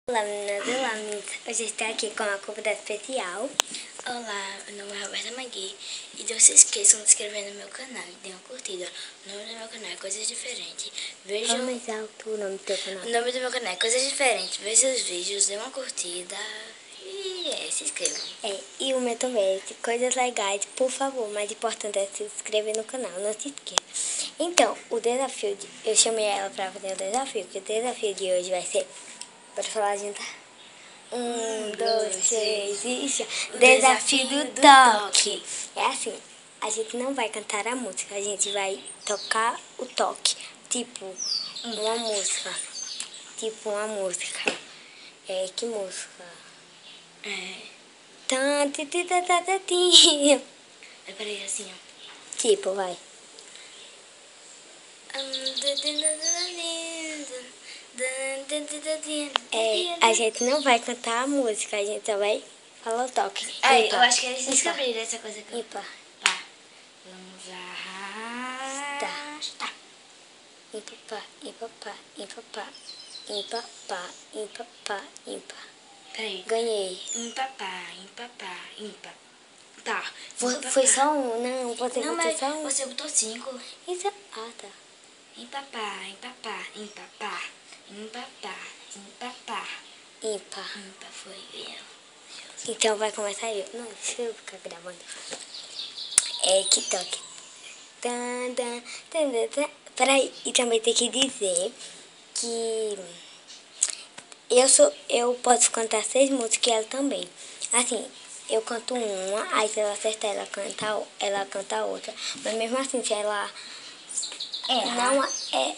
Olá meninas, olá meninas. Hoje estou aqui com uma convidada especial. Olá, meu nome é Roberta Magui e não se esqueçam de se inscrever no meu canal e dê uma curtida. O nome do meu canal é Coisas Diferentes. Fala mais alto o nome do teu canal. O nome do meu canal é Coisas Diferentes. Veja os vídeos, dê uma curtida e se inscrevam. E o meu também, coisas legais, por favor. Mais importante é se inscrever no canal, não se esqueça. Então, o desafio, eu chamei ela para fazer o desafio, que o desafio de hoje vai ser, pode falar junto? 1, 2, 3 e já. Desafio do toque. É assim, a gente não vai cantar a música, a gente vai tocar o toque. Tipo uma música. Tipo uma música. Que música? Peraí, assim, ó. Tipo, vai. A gente não vai cantar a música, a gente só vai falar o toque. Eu acho que eles descobriram essa coisa aqui. Ímpar. Tá. Vamos arrastar. Ímpar, ímpar, ímpar, ímpar, ímpar, ímpar. Peraí. Ganhei. Ímpar. Tá. Foi só um? Não, você Não, botou mas só um. você botou 5. Isso. Ah, tá. Empapar. Ímpar. Ímpar foi eu. Então vai começar eu. Não, deixa eu ficar gravando. Que toque. Tan, tan, tan, tan, tan. Peraí, e também tem que dizer que eu posso cantar 6 músicas e ela também. Assim, eu canto uma, aí se ela acertar, ela canta outra. Mas mesmo assim, se ela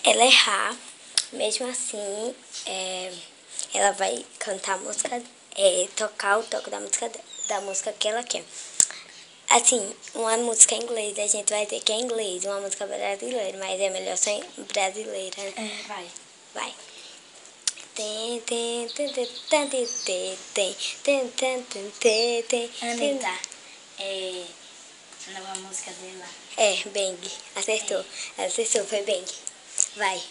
ela errar, mesmo assim, ela vai cantar a música, tocar o toque da música que ela quer. Assim, uma música em inglês, a gente vai ter que é em inglês, uma música brasileira, mas é melhor ser brasileira, né? Vai. Vai. Tem, tem, tem, tem, tem, tem, tem, tem, tem, tem, tem, Anitta, a nova música dela. Bang. Acertou. Ela acertou, foi Bang. Vai.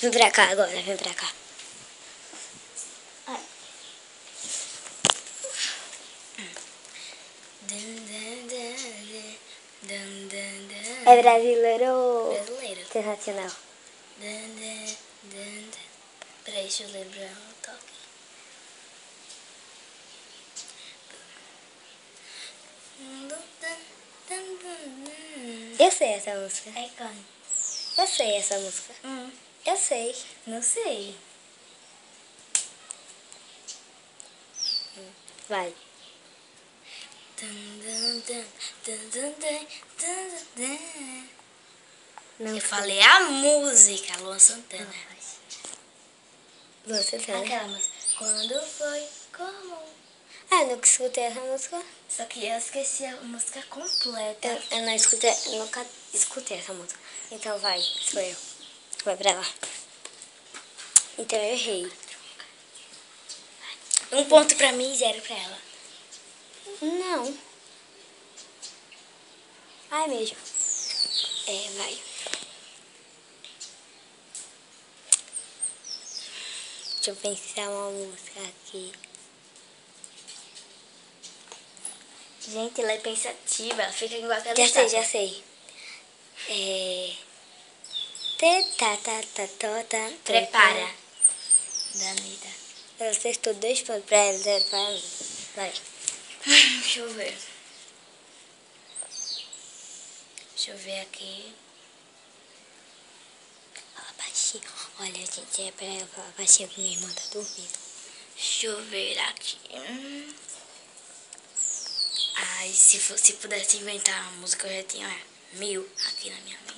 Vem pra cá agora, vem pra cá. É brasileiro. Brasileiro. Sensacional. Peraí, deixa eu lembrar o toque. Eu sei essa música. É qual? Eu sei essa música. Eu sei. Não sei. Vai. Não Eu falei a música, Luan Santana. Luan Santana. Aquela música. Quando foi comum. Eu nunca escutei essa música. Só que eu esqueci a música completa. Eu não escutei, nunca escutei essa música. Então vai, sou eu. Vai pra lá. Então eu errei. 1 ponto pra mim e 0 pra ela. Não. Ai, mesmo. Vai. Deixa eu pensar uma música aqui. Gente, ela é pensativa, ela fica igual aquela Já sei. Prepara. Da Anitta. Ela acertou 2 pontos pra ela, 0 pra mim. Vai. Deixa eu ver. Deixa eu ver aqui. Fala baixinho. Olha, gente, é pra ela falar baixinho que minha irmã tá dormindo. Deixa eu ver aqui. Ai, se pudesse inventar uma música, eu já tinha 1000 aqui na minha mente.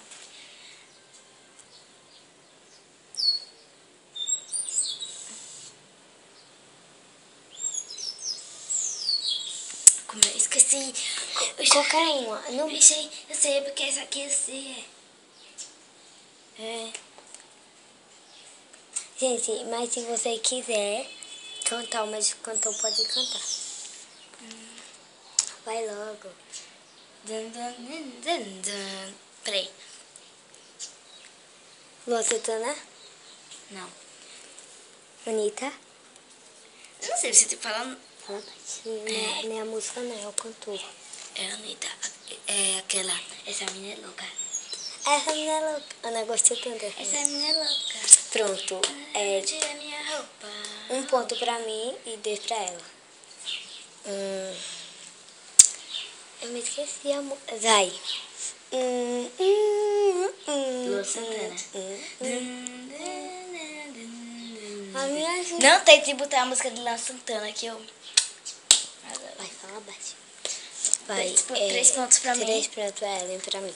Como eu esqueci. Qualquer uma. Não... Eu sei, porque essa aqui eu sei. Gente, mas se você quiser cantar uma de cantor, pode cantar. Vai logo. Peraí. Luan Santana? Não. Anitta. Não sei se você tá falando. Fala baixinho. Não é a música, não, é o cantor. É a Anitta. É aquela. Essa menina é louca. Essa menina é louca. Ana gostou tanto dessa Essa música. menina é louca. Pronto. Tira minha roupa. 1 ponto pra mim e 2 pra ela. Eu me esqueci a música. Vai. Lua Santana. A minha gente. Não tente botar a música de Lua Santana que eu. Vai, fala baixo. Vai. 3 pontos pra mim. 3 pontos pra ela e pra mim.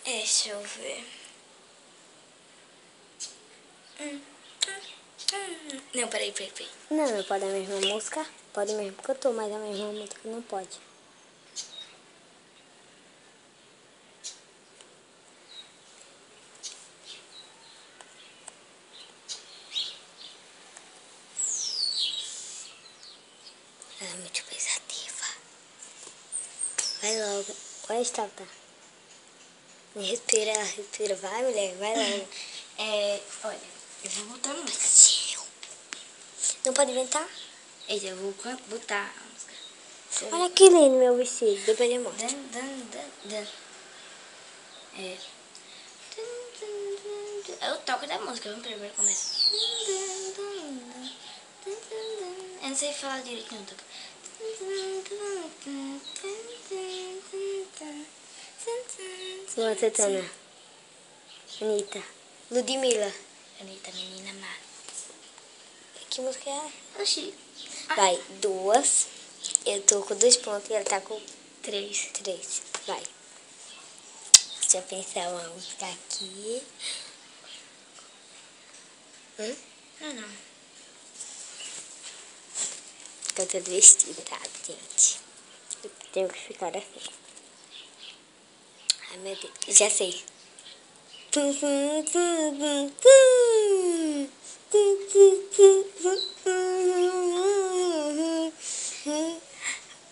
Deixa eu ver. Não, peraí. Não pode a mesma música. Pode mesmo cantor, mas a mesma música não pode. Ela é muito pensativa. Vai logo. Vai, Estalta. Respira, ela respira. Vai, mulher, vai logo. Olha, eu vou botar a música. Não pode inventar? Eu vou botar a música. Olha que lindo meu vestido. Depois eu mostro. É o toque da música, vamos primeiro começar. Eu não sei falar direito não, toque. Lua Santana. Anitta. Ludmilla. Anitta, menina má. Que música é? Oxi. Vai, 2. Eu tô com 2 pontos e ela tá com 3. 3. Vai. Deixa eu pensar uma música aqui. Não. Eu tô do vestido, tá, gente? Eu tenho que ficar assim. Ai, meu Deus. Já sei.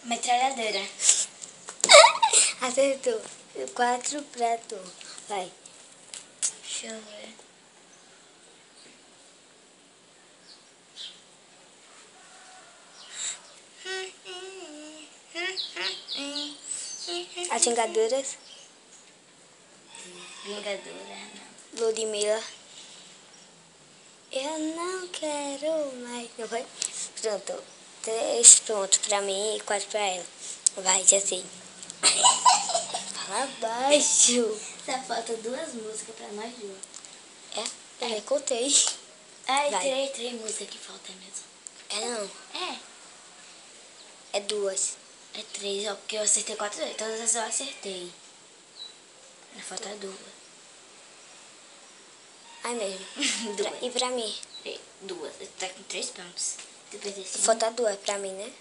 Metralhadora. Acertou. 4 pra tu. Vai. Deixa eu ver. As Vingadoras. Vingadora, não. Ludmilla. Eu não quero mais. Não foi? Pronto. 3 pontos pra mim e 4 pra ela. Vai, já sei. Fala baixo. Só falta 2 músicas pra nós duas. É? Eu nem contei. Ai, Vai. 3 músicas que faltam mesmo. É não. É É 2. 3, ó, porque eu acertei 4 vezes. Todas as eu acertei. Ainda falta 2. Ai mesmo. 2. E pra mim? 2. Tá com 3 pontos. Depois desse. Falta 2 pra mim, né?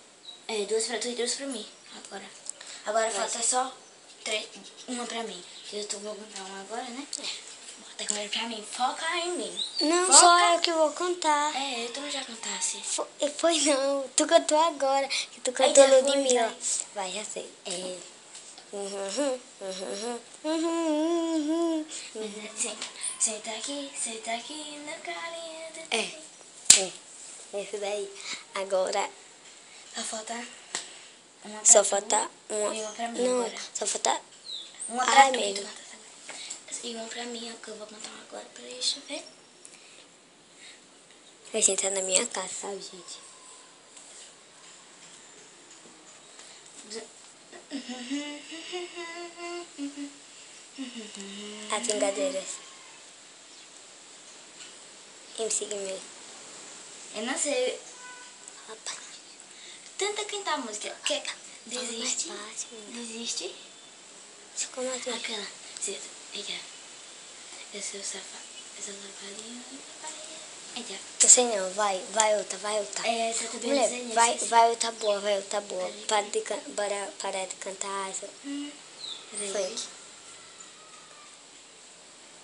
2 pra tu e 2 pra mim. Agora falta só 3. Uma pra mim. Eu vou contar uma agora, né? Bota agora pra mim. Foca em mim. Não, Foca. só eu que vou cantar. Eu também já cantasse. Foi não. Tu cantou agora. Que tu cantou já foi, Ludmilla. Vai, já sei. Senta aqui na carinha do Esse daí. Agora, Só falta uma pra só tu falta uma. e uma pra mim Não, agora. só falta. Uma pra tu mesmo. e tu canta agora. E uma pra mim, que eu vou cantar agora. Peraí, deixa eu ver. A gente tá na minha casa, sabe, gente? As Vingadeiras. MC Guimê. Eu não sei. Opa. Tenta cantar a música. Desiste. Fala mais fácil, menina. Desiste. Como assim? Aquela. Eu sou safado. Eu sou safadinho. Eita. Eu sei não, vai outra. Essa também Mulher, não sei nem. vai outra boa. Para de cantar essa Peraí. funk.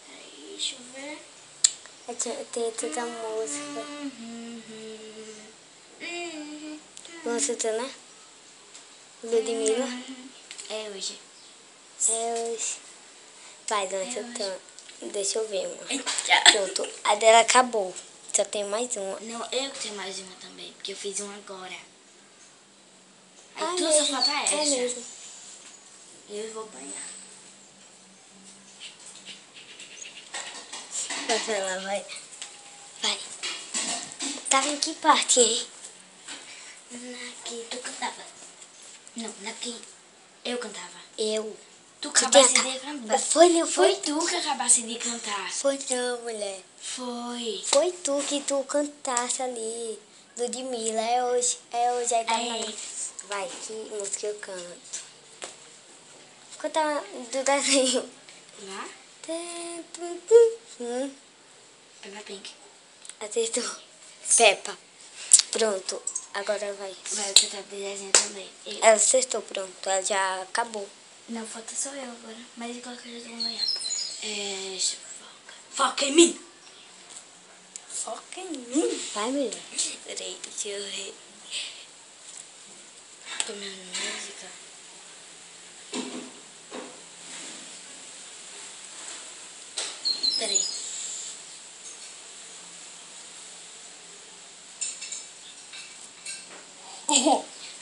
Peraí, deixa eu ver. Tem tanta música. Lua Santana? Ludmilla? É hoje. É hoje. Vai, Lua Santana. Deixa eu ver, amor. Eita. Pronto, a dela acabou. só tenho mais uma. Não, eu que tenho mais uma também, porque eu fiz uma agora. Aí Ah, tu só mesmo, falta essa. é mesmo. Eu vou banhar. Vai lá, vai. Vai. Tava em que parte, hein? Naqui tu cantava. Não, naqui eu cantava. Eu. Tu Tu acabaste tinha de cantar. Foi Foi tu que acabaste de cantar. Foi não, mulher. Foi. Foi tu que tu cantasse ali. Ludmilla, é hoje aí tá É. Vai, que música eu canto. Canta do desenho. Lá? Peppa Pink. Acertou. Peppa. Pronto, agora vai. Vai cantar de desenho também. Ela acertou, pronto. Ela já acabou. Não, falta só eu agora. Mas de qualquer jeito eu vou ganhar. Foca em mim! Foca em mim. Vai, mulher. Peraí, deixa eu ver. Tô minha música. Peraí.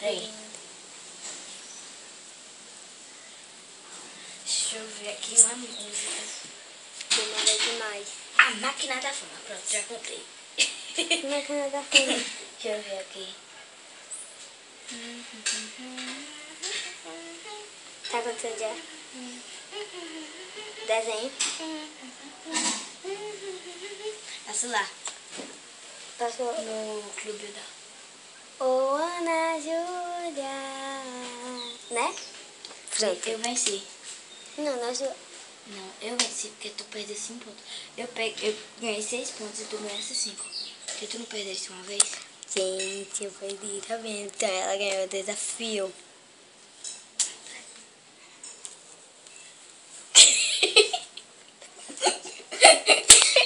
Peraí. Deixa eu ver aqui uma música. Demora demais. A Máquina da Fama. Pronto, já contei. Máquina da Fama. Deixa eu ver aqui. Tá contando já? Desenho. Passa lá. Passou. No Clube da... Ô, Ana Júlia. Né? Pronto. Eu venci. Não, nós... Não, eu venci porque tu perdeu 5 pontos. Eu ganhei 6 pontos e tu ganhaste 5. Porque tu não perdeste uma vez? Gente, eu perdi, tá vendo? Então ela ganhou o desafio.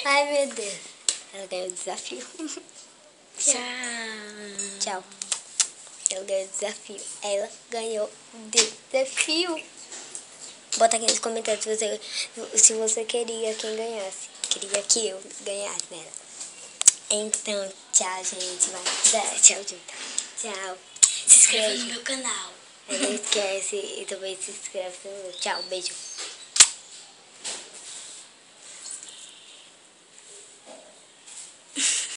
Ai, meu Deus. Ela ganhou o desafio. Tchau. Tchau. Ela ganhou o desafio. Ela ganhou o desafio. Bota aqui nos comentários se você queria quem ganhasse. Queria que eu ganhasse nela. Então, tchau, gente. Vai. Tchau, gente. Tchau. Se inscreva no meu canal. Não esquece e também se inscreve no meu. Tchau, beijo.